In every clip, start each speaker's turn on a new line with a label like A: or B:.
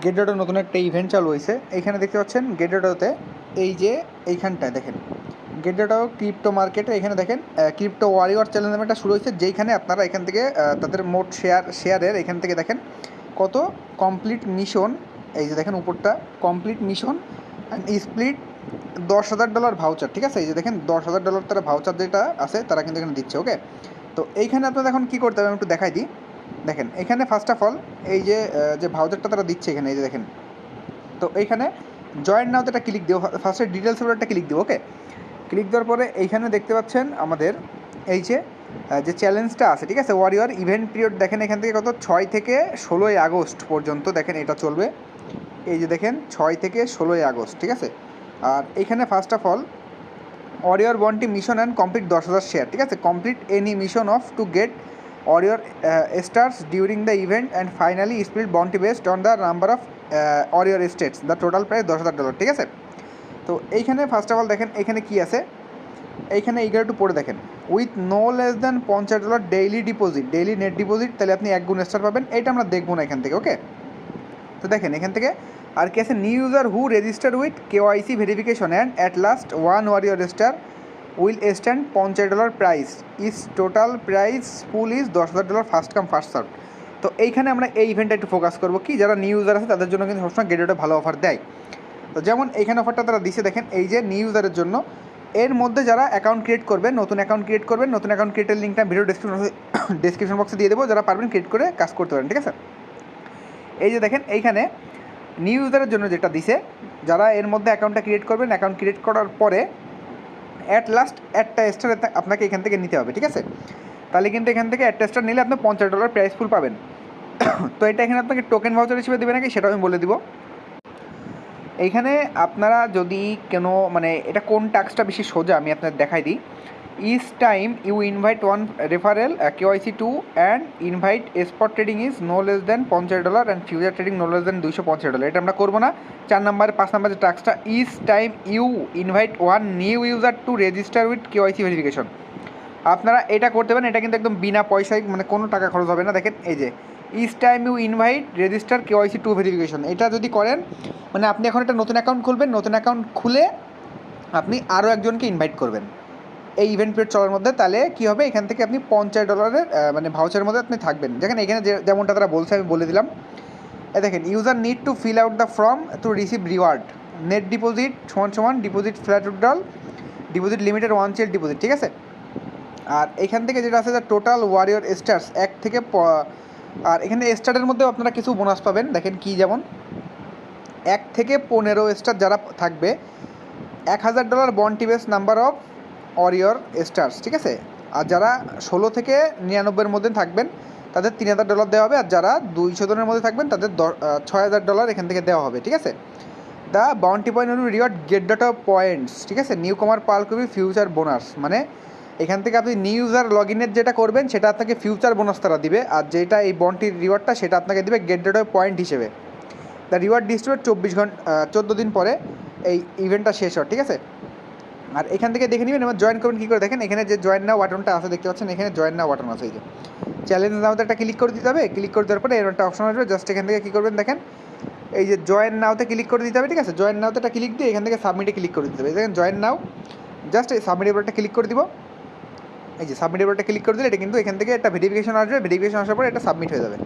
A: গেটডটে নতুন একটা ইভেন্ট চালু হয়েছে। এইখানে দেখতে পাচ্ছেন গেটডটে এই যে এইখানটায় দেখেন গেটডটও ক্রিপ্টো মার্কেটে এখানে দেখেন ক্রিপ্টো ওয়ারিয়র চ্যালেঞ্জ নামে একটা শুরু হয়েছে, যেইখানে আপনারা এখান থেকে তাদের মোট শেয়ারের এখান থেকে দেখেন কত কমপ্লিট মিশন, এই যে দেখেন উপরটা complete mission and split $10,000 voucher. ঠিক আছে, এই যে দেখেন $10,000 তারা ভাউচার যেটা আছে তারা কিন্তু এখানে দিচ্ছে। ওকে, তো এইখানে আপনারা এখন কী করতে হবে আমি একটু দেখাই দিই। দেখেন এখানে ফার্স্ট অফ অল এই যে যে ভাউচারটা তারা দিচ্ছে এখানে, এই যে দেখেন, তো এইখানে জয়েন নাওতে একটা ক্লিক দিও, ফার্স্টে ডিটেলস উপর একটা ক্লিক দিও। ওকে, ক্লিক দেওয়ার পরে এইখানে দেখতে পাচ্ছেন আমাদের এই যে যে চ্যালেঞ্জটা আছে, ঠিক আছে, ওয়ারিয়র ইভেন্ট পিরিয়ড দেখেন এখান থেকে কত 6 থেকে 16 আগস্ট পর্যন্ত দেখেন এটা চলবে। এই যে দেখেন 6 থেকে 16 আগস্ট, ঠিক আছে। আর এইখানে first of all warrior bounty mission and complete 10,000 share, ঠিক আছে, complete any mission of to get warrior stars during the event and finally split bounty based on the number of warrior states, the total price $10,000, ঠিক আছে। তো এইখানে first of all দেখেন এখানে কী আছে, এইখানে এইগুলো একটু পড়ে দেখেন, with no less than $50 daily deposit, daily net deposit, তাহলে আপনি 1 গুণ স্টার পাবেন। এইটা আমরা দেখবো না এখান থেকে। ওকে, তো দেখেন এখান থেকে আর কি আছে, new user who register with KYC verification and at last 1 warrior star will stand $50 prize, is total prize pool is $10,000, first come first serve. তো এইখানে আমরা এই ইভেন্টটা একটু ফোকাস করবো, কি যারা নিউ ইউজার আছে তাদের জন্য কিন্তু সবসময় গেটওয়েটা ভালো অফার দেয়। তো যেমন এইখানে অফারটা তারা দিছে দেখেন, এই যে নিউ ইউজারের জন্য এর মধ্যে যারা অ্যাকাউন্ট ক্রিয়েট করবেন, নতুন অ্যাকাউন্ট ক্রিয়েটের লিঙ্কটা ভিডিও ডেসক্রিপশন বক্সে দিয়ে দেবো, যারা পারবেন ক্রিয়েট করে কাজ করতে পারেন, ঠিক আছে। এই যে দেখেন এইখানে নিউ ইউজারের জন্য যেটা দিছে, যারা এর মধ্যে অ্যাকাউন্টটা ক্রিয়েট করবেন, অ্যাকাউন্ট ক্রিয়েট করার পরে অ্যাট লাস্ট একটা স্টার আপনাকে এখান থেকে নিতে হবে, ঠিক আছে। তাহলে কিন্তু এখান থেকে একটা স্টার নিলে আপনি $50 প্রাইস ফুল পাবেন। তো এটা এখানে আপনাকে টোকেন ভাউচার হিসেবে দেবে নাকি সেটাও আমি বলে দিব। এইখানে আপনারা যদি কেন মানে এটা কোন টাস্কটা বেশি সোজা আমি আপনাদের দেখাই দিই। Each time you invite one referral KYC 2 and invite spot trading is no less than $50 and future trading no less than $250। এটা আমরা করবো না। 4 নম্বর 5 নম্বর যে টাস্কটা, each time you invite one new user to register with KYC verification, আপনারা এটা করতে পারেন। এটা কিন্তু একদম বিনা পয়সায়, মানে কোনো টাকা খরচ হবে না। দেখেন এই যে each time you invite register KYC 2 verification, এটা যদি করেন মানে আপনি এখন একটা নতুন অ্যাকাউন্ট খুলবেন, নতুন অ্যাকাউন্ট খুলে আপনি আরও একজনকে ইনভাইট করবেন এই ইভেন্ট পিরিয়ড চলার মধ্যে, তাহলে কী হবে এখান থেকে আপনি $50 মানে ভাউচারের মধ্যে আপনি থাকবেন। দেখেন এখানে যেমনটা তারা বলছে আমি বলে দিলাম। দেখেন user need to fill out the form to receive reward, net deposit সমান deposit flat withdrawal, deposit limited 1 চেল ডিপোজিট, ঠিক আছে। আর এখান থেকে যেটা আছে যে টোটাল ওয়ারিয়র স্টার্স 1 থেকে আর এখানে স্টারের মধ্যেও আপনারা কিছু বোনাস পাবেন। দেখেন কি, যেমন 1 থেকে 15 স্টার যারা থাকবে $1,000 bounty base number of warrior stars, ঠিক আছে। আর যারা 16 থেকে 99-এর মধ্যে থাকবেন তাদের $3,000 দেওয়া হবে, আর যারা 200 জনের মধ্যে থাকবেন তাদের $6,000 এখান থেকে দেওয়া হবে, ঠিক আছে। The bounty point reward gate data points, ঠিক আছে, নিউ কমার পাল কবি ফিউচার বোনাস, মানে এখান থেকে আপনি নিউ ইউজার লগ ইনের যেটা করবেন সেটা আপনাকে ফিউচার বোনাস তারা দিবে, আর যেটা এই বন্টির রিওয়ার্ডটা সেটা আপনাকে দিবে গেট ডাটা পয়েন্ট হিসেবে। দ্য রিওয়ার্ড ডিস্ট্রিবিউট 14 দিন পরে এই ইভেন্টটা শেষ হয়, ঠিক আছে। আর এখান থেকে দেখে নেবেন এবার জয়েন করবেন কী করে। দেখেন এখানে যে জয়েন নাও বাটনটা আছে দেখতে পাচ্ছেন, এখানে জয়েন নাও বাটন আছে, এই যে চ্যালেঞ্জ নাওতে একটা ক্লিক করে দিতে হবে। ক্লিক করে দেওয়ার পরে এর একটা অপশন আসবে, জাস্ট এখান থেকে কী করবেন দেখেন এই যে জয়েন নাওতে ক্লিক করে দিতে হবে, ঠিক আছে। জয়েন নাওতে একটা ক্লিক দিয়ে এখান থেকে সাবমিটে ক্লিক করে দিতে হবে। দেখেন জয়েন নাও, জাস্ট এই সাবমিটের উপর একটা ক্লিক করে দিব। এই যে সাবমিটের উপর একটা ক্লিক করে দিলে এটা কিন্তু এখান থেকে একটা ভেরিফিকেশন আসবে, ভেরিফিকেশন আসার পরে এটা সাবমিট হয়ে যাবে।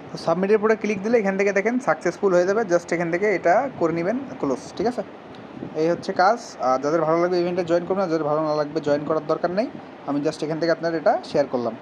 A: তো সাবমিটের উপরে ক্লিক দিলে এখান থেকে দেখেন সাকসেসফুল হয়ে যাবে, জাস্ট এখান থেকে এটা করে নেবেন ক্লোজ, ঠিক আছে। এই হচ্ছে কাজ। আর যাদের ভালো লাগবে ইভেন্টে জয়েন করবেন, আর যাদের ভালো না লাগবে জয়েন করার দরকার নেই। আমি জাস্ট এখান থেকে আপনার এটা শেয়ার করলাম।